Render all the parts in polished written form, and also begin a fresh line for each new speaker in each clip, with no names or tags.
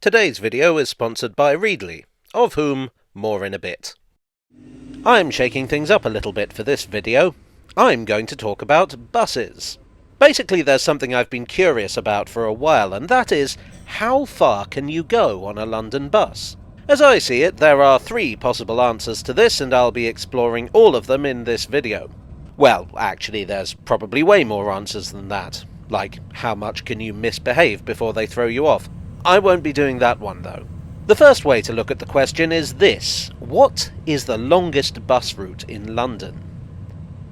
Today's video is sponsored by Readly, of whom more in a bit. I'm shaking things up a little bit for this video. I'm going to talk about buses. Basically, there's something I've been curious about for a while, and that is, how far can you go on a London bus? As I see it, there are three possible answers to this, and I'll be exploring all of them in this video. Well, actually, there's probably way more answers than that. Like, how much can you misbehave before they throw you off? I won't be doing that one, though. The first way to look at the question is this: what is the longest bus route in London?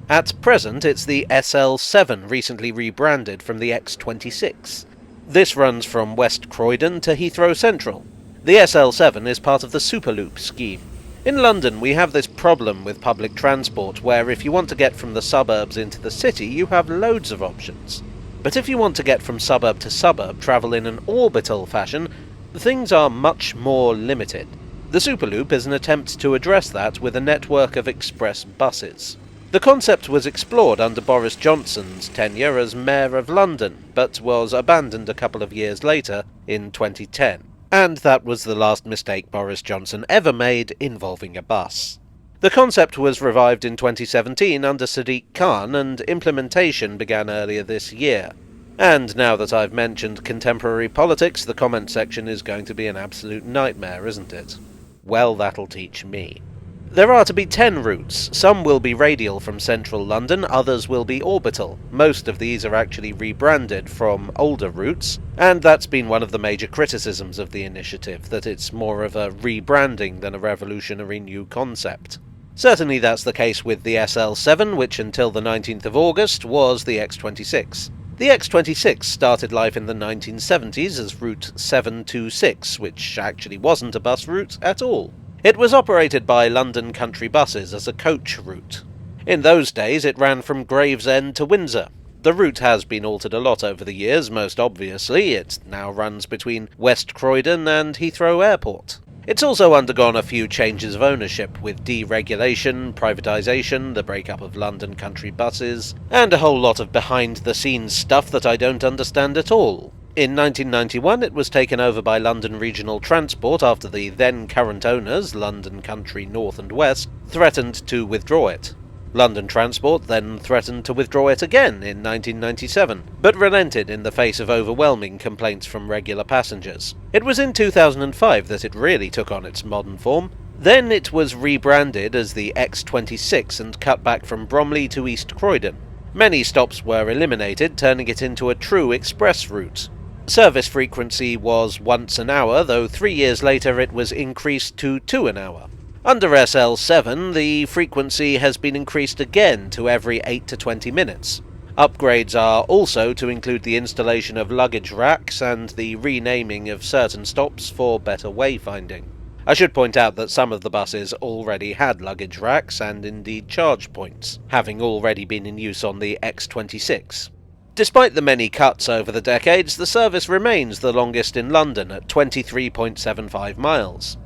At present, it's the SL7, recently rebranded from the X26. This runs from West Croydon to Heathrow Central. The SL7 is part of the Superloop scheme. In London, we have this problem with public transport, where if you want to get from the suburbs into the city, you have loads of options. But if you want to get from suburb to suburb, travel in an orbital fashion, things are much more limited. The Superloop is an attempt to address that with a network of express buses. The concept was explored under Boris Johnson's tenure as Mayor of London, but was abandoned a couple of years later, in 2010. And that was the last mistake Boris Johnson ever made involving a bus. The concept was revived in 2017 under Sadiq Khan, and implementation began earlier this year. And now that I've mentioned contemporary politics, the comment section is going to be an absolute nightmare, isn't it? Well, that'll teach me. There are to be 10 routes. Some will be radial from central London, others will be orbital. Most of these are actually rebranded from older routes, and that's been one of the major criticisms of the initiative, that it's more of a rebranding than a revolutionary new concept. Certainly that's the case with the SL7, which until the 19th of August was the X26. The X26 started life in the 1970s as Route 726, which actually wasn't a bus route at all. It was operated by London Country Buses as a coach route. In those days it ran from Gravesend to Windsor. The route has been altered a lot over the years, most obviously. It now runs between West Croydon and Heathrow Airport. It's also undergone a few changes of ownership, with deregulation, privatisation, the breakup of London Country Buses, and a whole lot of behind-the-scenes stuff that I don't understand at all. In 1991 it was taken over by London Regional Transport after the then current owners, London Country North and West, threatened to withdraw it. London Transport then threatened to withdraw it again in 1997, but relented in the face of overwhelming complaints from regular passengers. It was in 2005 that it really took on its modern form. Then it was rebranded as the X26 and cut back from Bromley to East Croydon. Many stops were eliminated, turning it into a true express route. Service frequency was once an hour, though 3 years later it was increased to 2 an hour. Under SL7, the frequency has been increased again to every 8 to 20 minutes. Upgrades are also to include the installation of luggage racks and the renaming of certain stops for better wayfinding. I should point out that some of the buses already had luggage racks and indeed charge points, having already been in use on the X26. Despite the many cuts over the decades, the service remains the longest in London at 23.75 miles.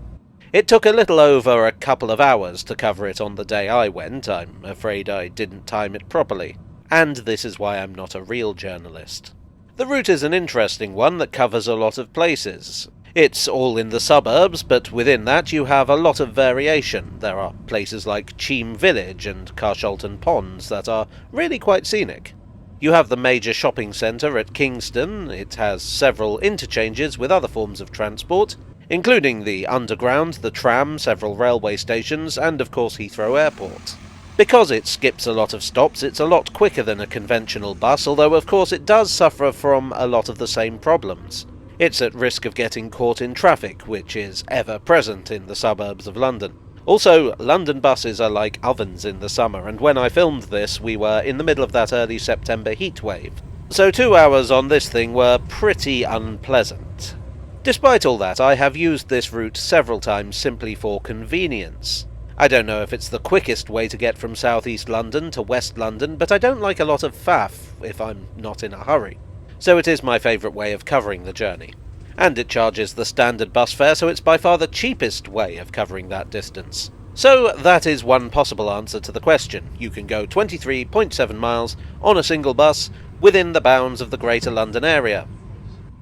It took a little over a couple of hours to cover it on the day I went. I'm afraid I didn't time it properly. And this is why I'm not a real journalist. The route is an interesting one that covers a lot of places. It's all in the suburbs, but within that you have a lot of variation. There are places like Cheam Village and Carshalton Ponds that are really quite scenic. You have the major shopping centre at Kingston. It has several interchanges with other forms of transport, including the Underground, the tram, several railway stations, and of course Heathrow Airport. Because it skips a lot of stops, it's a lot quicker than a conventional bus, although of course it does suffer from a lot of the same problems. It's at risk of getting caught in traffic, which is ever present in the suburbs of London. Also, London buses are like ovens in the summer, and when I filmed this we were in the middle of that early September heatwave. So 2 hours on this thing were pretty unpleasant. Despite all that, I have used this route several times simply for convenience. I don't know if it's the quickest way to get from southeast London to west London, but I don't like a lot of faff if I'm not in a hurry. So it is my favourite way of covering the journey. And it charges the standard bus fare, so it's by far the cheapest way of covering that distance. So that is one possible answer to the question. You can go 23.7 miles on a single bus within the bounds of the Greater London area.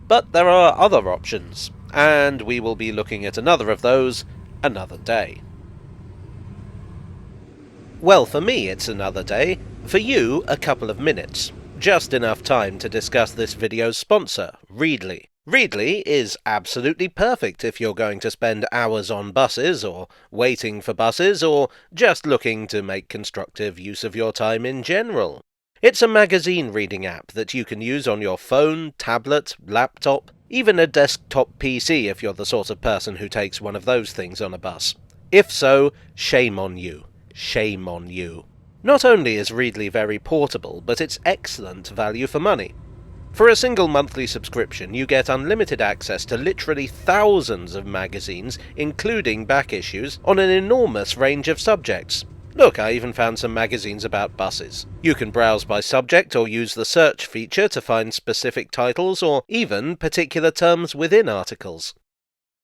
But there are other options. and we will be looking at another of those another day. Well, for me it's another day, for you a couple of minutes. Just enough time to discuss this video's sponsor, Readly. Readly is absolutely perfect if you're going to spend hours on buses, or waiting for buses, or just looking to make constructive use of your time in general. It's a magazine reading app that you can use on your phone, tablet, laptop, even a desktop PC if you're the sort of person who takes one of those things on a bus. If so, shame on you. Shame on you. Not only is Readly very portable, but it's excellent value for money. For a single monthly subscription, you get unlimited access to literally thousands of magazines, including back issues, on an enormous range of subjects. Look, I even found some magazines about buses. You can browse by subject or use the search feature to find specific titles or even particular terms within articles.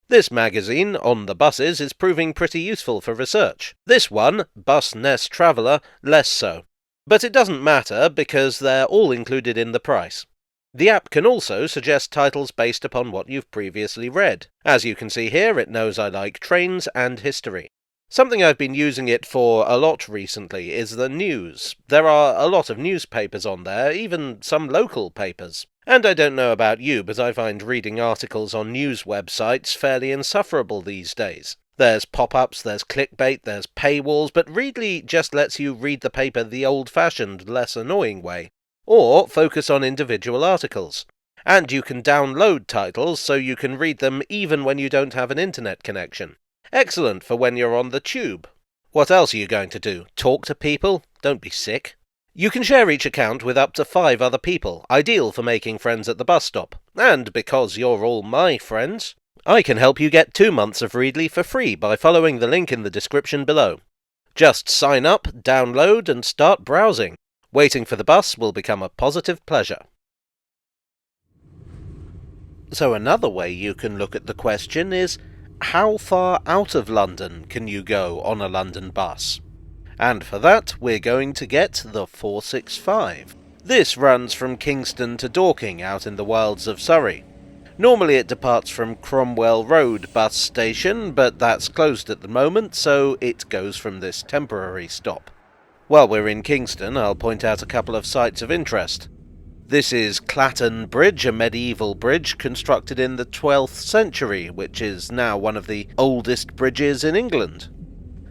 This magazine, On the Buses, is proving pretty useful for research. This one, Bus Nest Traveller, less so. But it doesn't matter because they're all included in the price. The app can also suggest titles based upon what you've previously read. As you can see here, it knows I like trains and history. Something I've been using it for a lot recently is the news. There are a lot of newspapers on there, even some local papers. And I don't know about you, but I find reading articles on news websites fairly insufferable these days. There's pop-ups, there's clickbait, there's paywalls, but Readly just lets you read the paper the old-fashioned, less annoying way. Or focus on individual articles. And you can download titles so you can read them even when you don't have an internet connection. Excellent for when you're on the tube. What else are you going to do? Talk to people? Don't be sick. You can share each account with up to 5 other people, ideal for making friends at the bus stop. And because you're all my friends, I can help you get 2 months of Readly for free by following the link in the description below. Just sign up, download, and start browsing. Waiting for the bus will become a positive pleasure. So another way you can look at the question is, how far out of London can you go on a London bus? And for that, we're going to get the 465. This runs from Kingston to Dorking out in the wilds of Surrey. Normally it departs from Cromwell Road bus station, but that's closed at the moment, so it goes from this temporary stop. While we're in Kingston, I'll point out a couple of sites of interest. This is Clatton Bridge, a medieval bridge constructed in the 12th century, which is now one of the oldest bridges in England.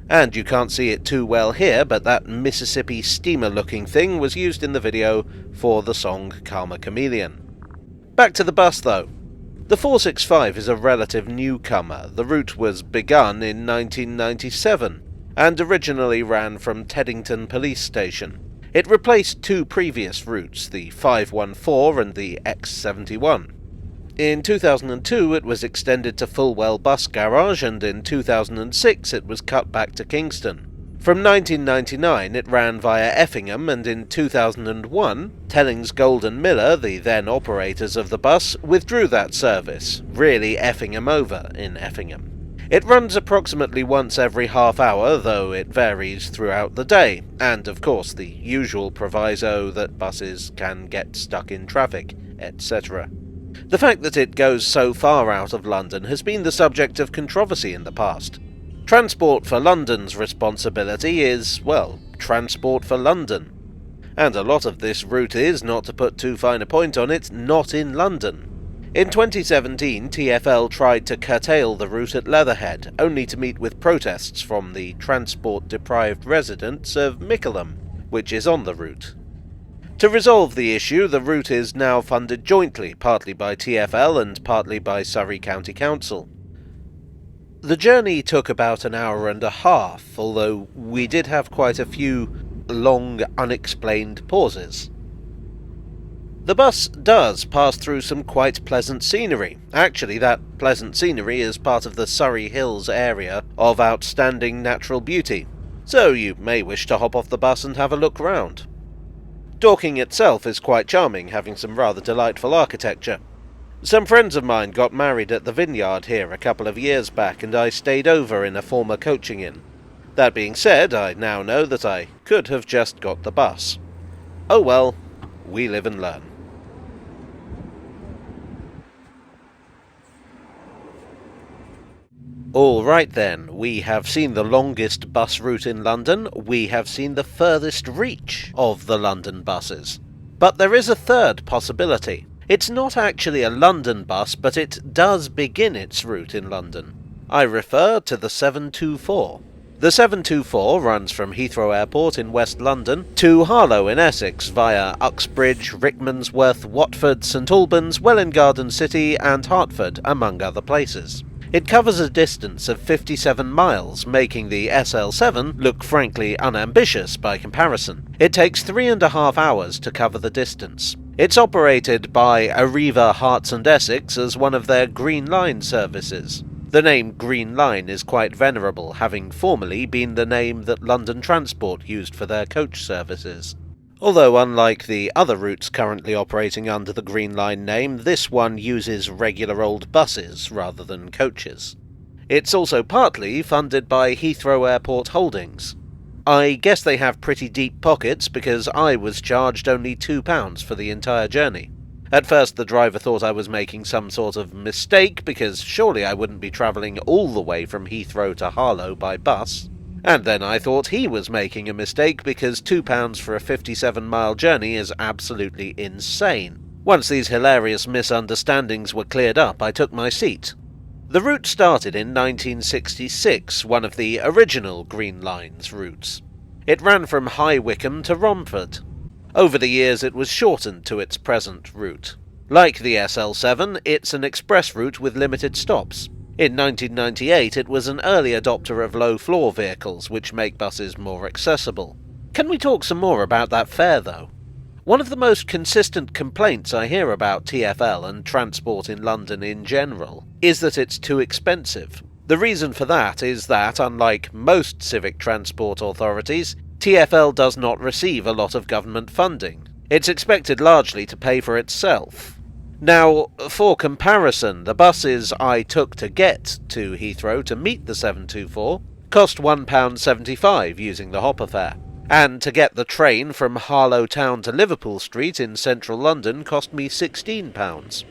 And you can't see it too well here, but that Mississippi steamer-looking thing was used in the video for the song Karma Chameleon. Back to the bus, though. The 465 is a relative newcomer. The route was begun in 1997. And originally ran from Teddington Police Station. It replaced 2 previous routes, the 514 and the X71. In 2002 it was extended to Fulwell Bus Garage, and in 2006 it was cut back to Kingston. From 1999 it ran via Effingham, and in 2001 Tellings Golden Miller, the then operators of the bus, withdrew that service, really Effingham over in Effingham. It runs approximately once every half hour, though it varies throughout the day, and of course the usual proviso that buses can get stuck in traffic, etc. The fact that it goes so far out of London has been the subject of controversy in the past. Transport for London's responsibility is, well, Transport for London. And a lot of this route is, not to put too fine a point on it, not in London. In 2017, TfL tried to curtail the route at Leatherhead, only to meet with protests from the transport-deprived residents of Mickleham, which is on the route. To resolve the issue, the route is now funded jointly, partly by TfL and partly by Surrey County Council. The journey took about an hour and a half, although we did have quite a few long, unexplained pauses. The bus does pass through some quite pleasant scenery. Actually, that pleasant scenery is part of the Surrey Hills area of outstanding natural beauty, so you may wish to hop off the bus and have a look round. Dorking itself is quite charming, having some rather delightful architecture. Some friends of mine got married at the vineyard here a couple of years back, and I stayed over in a former coaching inn. That being said, I now know that I could have just got the bus. Oh well, we live and learn. Alright then, we have seen the longest bus route in London, we have seen the furthest reach of the London buses. But there is a third possibility. It's not actually a London bus, but it does begin its route in London. I refer to the 724. The 724 runs from Heathrow Airport in West London to Harlow in Essex via Uxbridge, Rickmansworth, Watford, St Albans, Welwyn Garden City and Hertford, among other places. It covers a distance of 57 miles, making the SL7 look frankly unambitious by comparison. It takes 3.5 hours to cover the distance. It's operated by Arriva Herts and Essex as one of their Green Line services. The name Green Line is quite venerable, having formerly been the name that London Transport used for their coach services. Although unlike the other routes currently operating under the Green Line name, this one uses regular old buses rather than coaches. It's also partly funded by Heathrow Airport Holdings. I guess they have pretty deep pockets because I was charged only £2 for the entire journey. At first the driver thought I was making some sort of mistake because surely I wouldn't be travelling all the way from Heathrow to Harlow by bus. And then I thought he was making a mistake because £2 for a 57-mile journey is absolutely insane. Once these hilarious misunderstandings were cleared up, I took my seat. The route started in 1966, one of the original Green Line's routes. It ran from High Wycombe to Romford. Over the years it was shortened to its present route. Like the SL7, it's an express route with limited stops. In 1998 it was an early adopter of low-floor vehicles, which make buses more accessible. Can we talk some more about that fare, though? One of the most consistent complaints I hear about TfL and transport in London in general is that it's too expensive. The reason for that is that, unlike most civic transport authorities, TfL does not receive a lot of government funding. It's expected largely to pay for itself. Now, for comparison, the buses I took to get to Heathrow to meet the 724 cost £1.75 using the hopper fare, and to get the train from Harlow Town to Liverpool Street in central London cost me £16.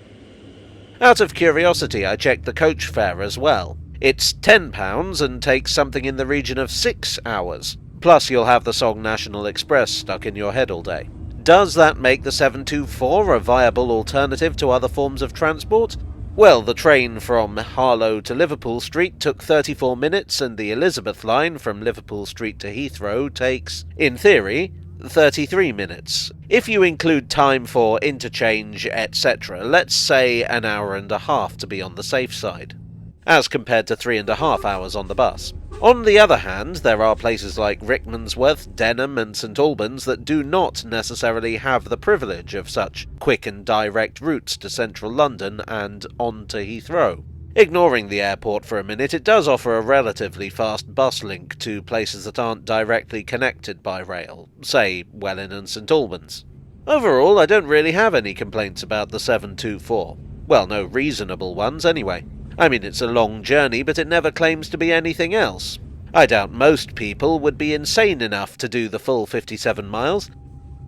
Out of curiosity, I checked the coach fare as well. It's £10 and takes something in the region of 6 hours, plus you'll have the song National Express stuck in your head all day. Does that make the 724 a viable alternative to other forms of transport? Well, the train from Harlow to Liverpool Street took 34 minutes, and the Elizabeth line from Liverpool Street to Heathrow takes, in theory, 33 minutes. If you include time for interchange, etc., let's say an hour and a half to be on the safe side, as compared to 3.5 hours on the bus. On the other hand, there are places like Rickmansworth, Denham and St Albans that do not necessarily have the privilege of such quick and direct routes to central London and on to Heathrow. Ignoring the airport for a minute, it does offer a relatively fast bus link to places that aren't directly connected by rail, say Welwyn and St Albans. Overall, I don't really have any complaints about the 724. Well, no reasonable ones anyway. I mean, it's a long journey, but it never claims to be anything else. I doubt most people would be insane enough to do the full 57 miles,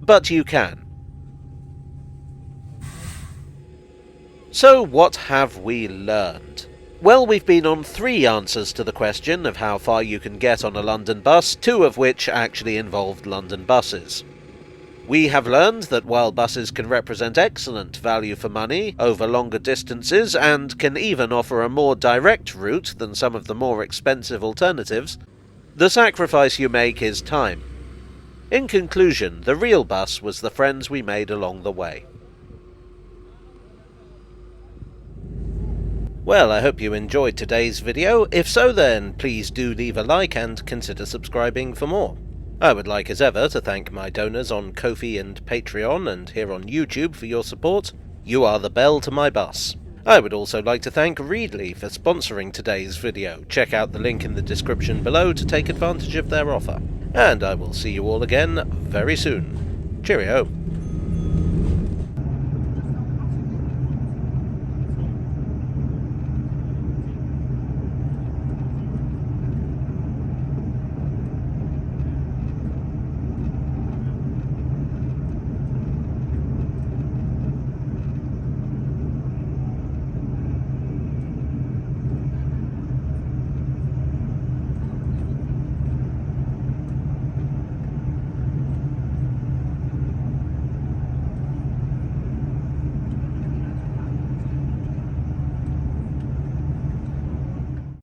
but you can. So what have we learned? Well, we've been on 3 answers to the question of how far you can get on a London bus, 2 of which actually involved London buses. We have learned that while buses can represent excellent value for money over longer distances and can even offer a more direct route than some of the more expensive alternatives, the sacrifice you make is time. In conclusion, the real bus was the friends we made along the way. Well, I hope you enjoyed today's video. If so, then please do leave a like and consider subscribing for more. I would like as ever to thank my donors on Ko-fi and Patreon and here on YouTube for your support. You are the bell to my bus. I would also like to thank Readly for sponsoring today's video. Check out the link in the description below to take advantage of their offer. And I will see you all again very soon. Cheerio.